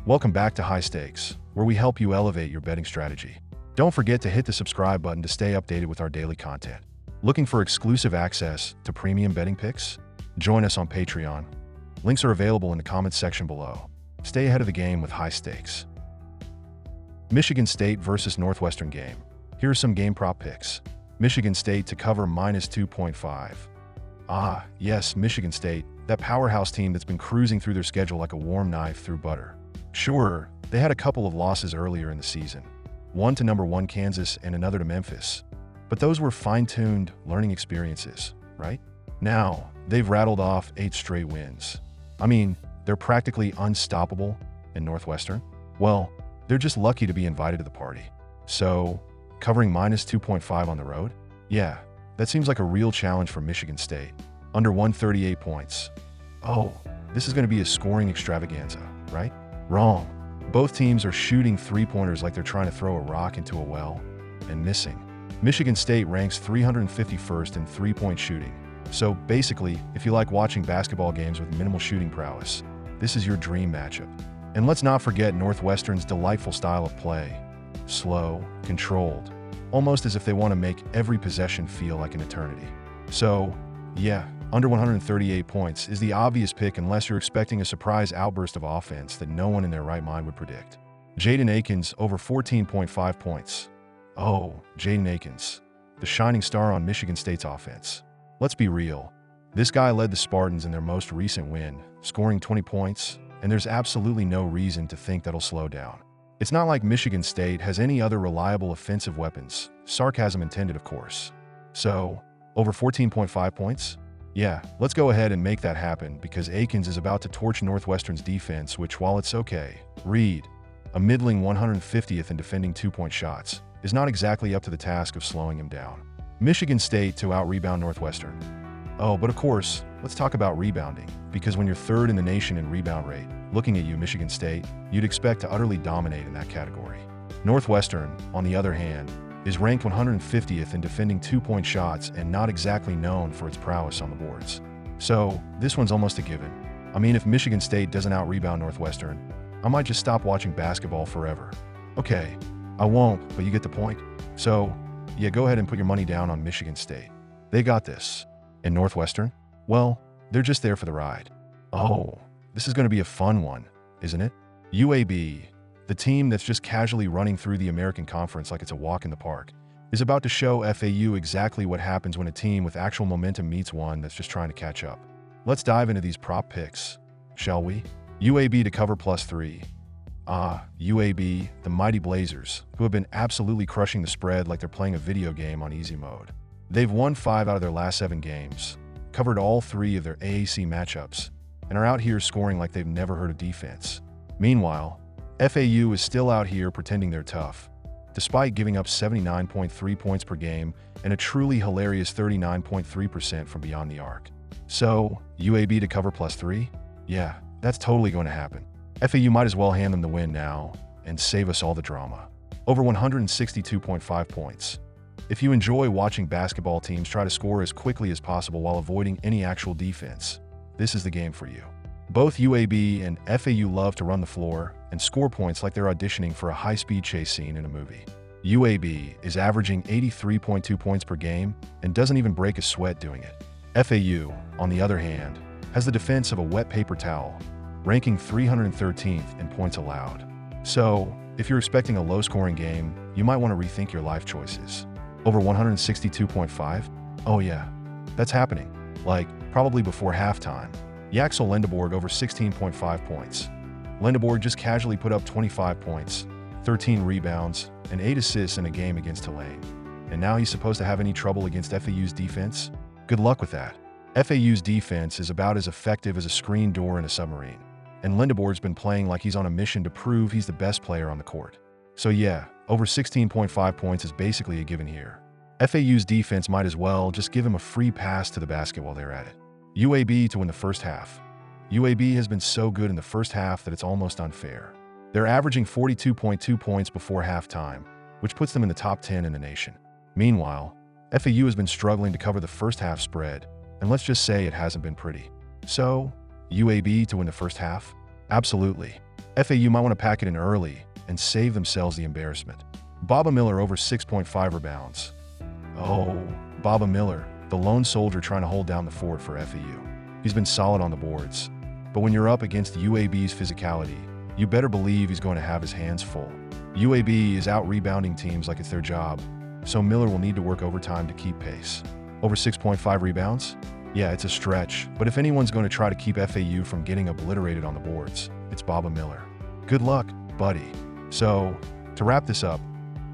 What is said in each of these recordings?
Welcome back to High Stakes, where we help you elevate your betting strategy. Don't forget to hit the subscribe button to stay updated with our daily content. Looking for exclusive access to premium betting picks? Join us on Patreon. Links are available in the comments section below. Stay ahead of the game with High Stakes. Michigan State versus Northwestern game. Here are some game prop picks. Michigan State to cover -2.5. Yes, Michigan State, that powerhouse team that's been cruising through their schedule like a warm knife through butter. Sure, they had a couple of losses earlier in the season. One to number 1 Kansas and another to Memphis. But those were fine-tuned learning experiences, right? Now, they've rattled off 8 straight wins. I mean, they're practically unstoppable in Northwestern. Well, they're just lucky to be invited to the party. So, covering -2.5 on the road? Yeah, that seems like a real challenge for Michigan State. Under 138 points. Oh, this is going to be a scoring extravaganza, right? Wrong. Both teams are shooting three-pointers like they're trying to throw a rock into a well and missing. Michigan State ranks 351st in three-point shooting. So basically, if you like watching basketball games with minimal shooting prowess, this is your dream matchup. And let's not forget Northwestern's delightful style of play. Slow, controlled, almost as if they want to make every possession feel like an eternity. So, yeah, under 138 points is the obvious pick unless you're expecting a surprise outburst of offense that no one in their right mind would predict. Jaden Akins over 14.5 points. Oh, Jaden Akins, the shining star on Michigan State's offense. Let's be real. This guy led the Spartans in their most recent win, scoring 20 points, and there's absolutely no reason to think that'll slow down. It's not like Michigan State has any other reliable offensive weapons, sarcasm intended, of course. So, over 14.5 points? Yeah, let's go ahead and make that happen because Akins is about to torch Northwestern's defense, which, while it's okay, read, a middling 150th in defending two-point shots, is not exactly up to the task of slowing him down. Michigan State to out-rebound Northwestern. Oh, but of course, let's talk about rebounding, because when you're third in the nation in rebound rate, looking at you, Michigan State, you'd expect to utterly dominate in that category. Northwestern, on the other hand, is ranked 150th in defending two-point shots and not exactly known for its prowess on the boards. So, this one's almost a given. I mean, if Michigan State doesn't out-rebound Northwestern, I might just stop watching basketball forever. Okay, I won't, but you get the point. So, yeah, go ahead and put your money down on Michigan State. They got this. And Northwestern? Well, they're just there for the ride. Oh, this is going to be a fun one, isn't it? UAB, the team that's just casually running through the American Conference like it's a walk in the park, is about to show FAU exactly what happens when a team with actual momentum meets one that's just trying to catch up. Let's dive into these prop picks, shall we? UAB to cover +3. UAB, the mighty Blazers, who have been absolutely crushing the spread like they're playing a video game on easy mode. They've won 5 out of their last 7 games, covered all 3 of their AAC matchups, and are out here scoring like they've never heard of defense. Meanwhile, FAU is still out here pretending they're tough, despite giving up 79.3 points per game and a truly hilarious 39.3% from beyond the arc. So, UAB to cover +3? Yeah, that's totally going to happen. FAU might as well hand them the win now and save us all the drama. Over 162.5 points. If you enjoy watching basketball teams try to score as quickly as possible while avoiding any actual defense, this is the game for you. Both UAB and FAU love to run the floor and score points like they're auditioning for a high-speed chase scene in a movie. UAB is averaging 83.2 points per game and doesn't even break a sweat doing it. FAU, on the other hand, has the defense of a wet paper towel, ranking 313th in points allowed. So, if you're expecting a low-scoring game, you might want to rethink your life choices. Over 162.5? Oh yeah, that's happening. Like, probably before halftime. Yaxel Lendeborg over 16.5 points. Lendeborg just casually put up 25 points, 13 rebounds, and 8 assists in a game against Tulane. And now he's supposed to have any trouble against FAU's defense? Good luck with that. FAU's defense is about as effective as a screen door in a submarine. And Lendeborg's been playing like he's on a mission to prove he's the best player on the court. So yeah, over 16.5 points is basically a given here. FAU's defense might as well just give him a free pass to the basket while they're at it. UAB to win the first half. UAB has been so good in the first half that it's almost unfair. They're averaging 42.2 points before halftime, which puts them in the top 10 in the nation. Meanwhile, FAU has been struggling to cover the first half spread, and let's just say it hasn't been pretty. So, UAB to win the first half? Absolutely. FAU might want to pack it in early and save themselves the embarrassment. Baba Miller over 6.5 rebounds. Oh, Baba Miller, the lone soldier trying to hold down the fort for FAU. He's been solid on the boards. But when you're up against UAB's physicality, you better believe he's going to have his hands full. UAB is out-rebounding teams like it's their job, so Miller will need to work overtime to keep pace. Over 6.5 rebounds? Yeah, it's a stretch, but if anyone's going to try to keep FAU from getting obliterated on the boards, it's Baba Miller. Good luck, buddy. So, to wrap this up,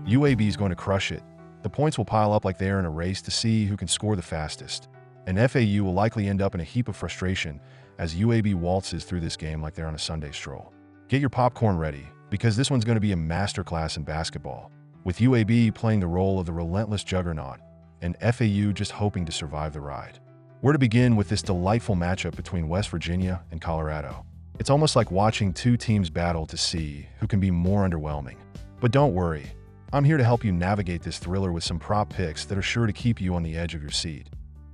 UAB is going to crush it. The points will pile up like they are in a race to see who can score the fastest. And FAU will likely end up in a heap of frustration as UAB waltzes through this game like they're on a Sunday stroll. Get your popcorn ready, because this one's going to be a masterclass in basketball, with UAB playing the role of the relentless juggernaut and FAU just hoping to survive the ride. Where to begin with this delightful matchup between West Virginia and Colorado? It's almost like watching two teams battle to see who can be more underwhelming. But don't worry, I'm here to help you navigate this thriller with some prop picks that are sure to keep you on the edge of your seat,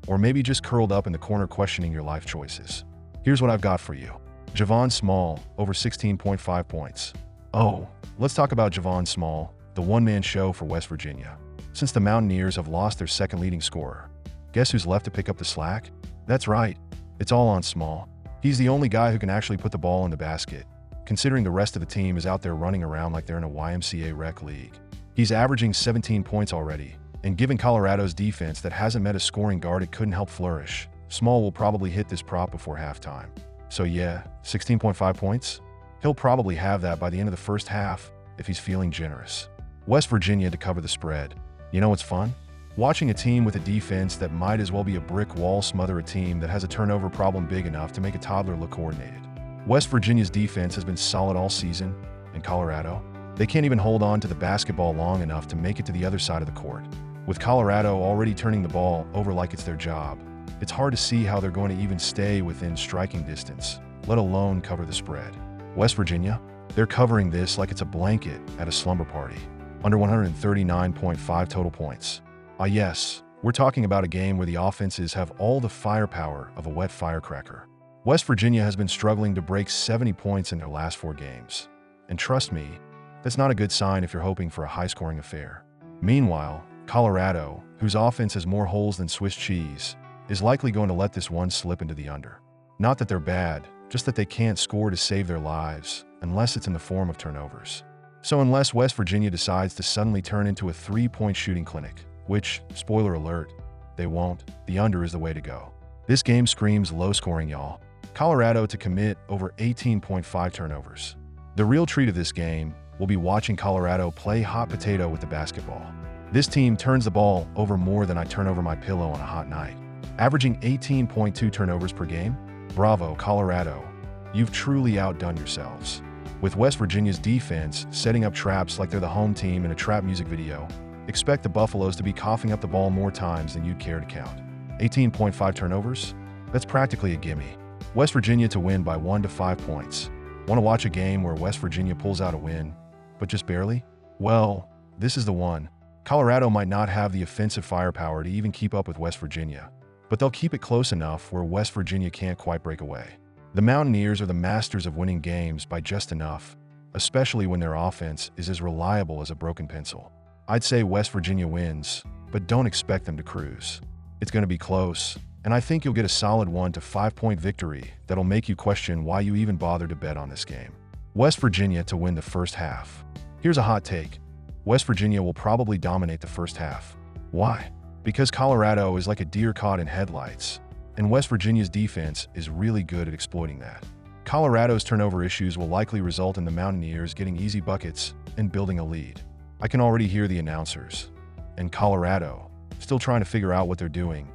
or maybe just curled up in the corner questioning your life choices. Here's what I've got for you. Javon Small, over 16.5 points. Oh, let's talk about Javon Small, the one-man show for West Virginia. Since the Mountaineers have lost their second leading scorer, guess who's left to pick up the slack? That's right, it's all on Small. He's the only guy who can actually put the ball in the basket, considering the rest of the team is out there running around like they're in a YMCA rec league. He's averaging 17 points already, and given Colorado's defense that hasn't met a scoring guard it couldn't help flourish, Small will probably hit this prop before halftime. So yeah, 16.5 points? He'll probably have that by the end of the first half if he's feeling generous. West Virginia to cover the spread. You know what's fun? Watching a team with a defense that might as well be a brick wall smother a team that has a turnover problem big enough to make a toddler look coordinated. West Virginia's defense has been solid all season, and Colorado, they can't even hold on to the basketball long enough to make it to the other side of the court. With Colorado already turning the ball over like it's their job, it's hard to see how they're going to even stay within striking distance, let alone cover the spread. West Virginia, they're covering this like it's a blanket at a slumber party. Under 139.5 total points. Yes, we're talking about a game where the offenses have all the firepower of a wet firecracker. West Virginia has been struggling to break 70 points in their last 4 games. And trust me, that's not a good sign if you're hoping for a high-scoring affair. Meanwhile, Colorado, whose offense has more holes than Swiss cheese, is likely going to let this one slip into the under. Not that they're bad, just that they can't score to save their lives, unless it's in the form of turnovers. So unless West Virginia decides to suddenly turn into a 3-point shooting clinic, which, spoiler alert, they won't, the under is the way to go. This game screams low scoring, y'all. Colorado to commit over 18.5 turnovers. The real treat of this game will be watching Colorado play hot potato with the basketball. This team turns the ball over more than I turn over my pillow on a hot night. Averaging 18.2 turnovers per game? Bravo, Colorado. You've truly outdone yourselves. With West Virginia's defense setting up traps like they're the home team in a trap music video, expect the Buffaloes to be coughing up the ball more times than you'd care to count. 18.5 turnovers? That's practically a gimme. West Virginia to win by 1 to 5 points. Want to watch a game where West Virginia pulls out a win, but just barely? Well, this is the one. Colorado might not have the offensive firepower to even keep up with West Virginia, but they'll keep it close enough where West Virginia can't quite break away. The Mountaineers are the masters of winning games by just enough, especially when their offense is as reliable as a broken pencil. I'd say West Virginia wins, but don't expect them to cruise. It's going to be close, and I think you'll get a solid 1 to 5 point victory that'll make you question why you even bothered to bet on this game. West Virginia to win the first half. Here's a hot take. West Virginia will probably dominate the first half. Why? Because Colorado is like a deer caught in headlights, and West Virginia's defense is really good at exploiting that. Colorado's turnover issues will likely result in the Mountaineers getting easy buckets and building a lead. I can already hear the announcers. And Colorado, still trying to figure out what they're doing,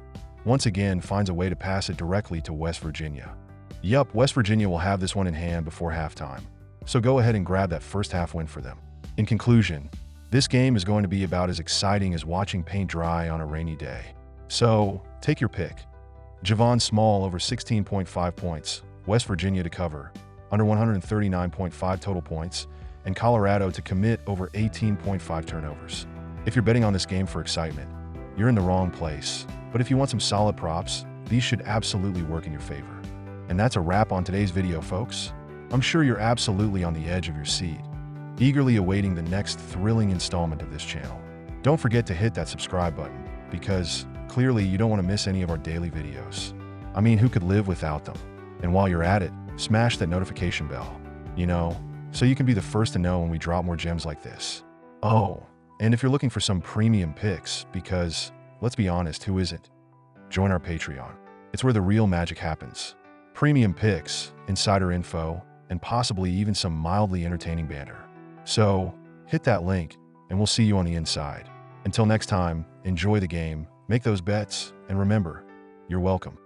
once again finds a way to pass it directly to West Virginia. Yup, West Virginia will have this one in hand before halftime, so go ahead and grab that first half win for them. In conclusion, this game is going to be about as exciting as watching paint dry on a rainy day. So, take your pick. Javon Small over 16.5 points, West Virginia to cover, under 139.5 total points, and Colorado to commit over 18.5 turnovers. If you're betting on this game for excitement, you're in the wrong place. But if you want some solid props, these should absolutely work in your favor. And that's a wrap on today's video, folks. I'm sure you're absolutely on the edge of your seat, eagerly awaiting the next thrilling installment of this channel. Don't forget to hit that subscribe button, because clearly you don't want to miss any of our daily videos. I mean, who could live without them? And while you're at it, smash that notification bell, so you can be the first to know when we drop more gems like this. Oh, and if you're looking for some premium picks, because let's be honest, who isn't? Join our Patreon. It's where the real magic happens. Premium picks, insider info, and possibly even some mildly entertaining banter. So, hit that link, and we'll see you on the inside. Until next time, enjoy the game, make those bets, and remember, you're welcome.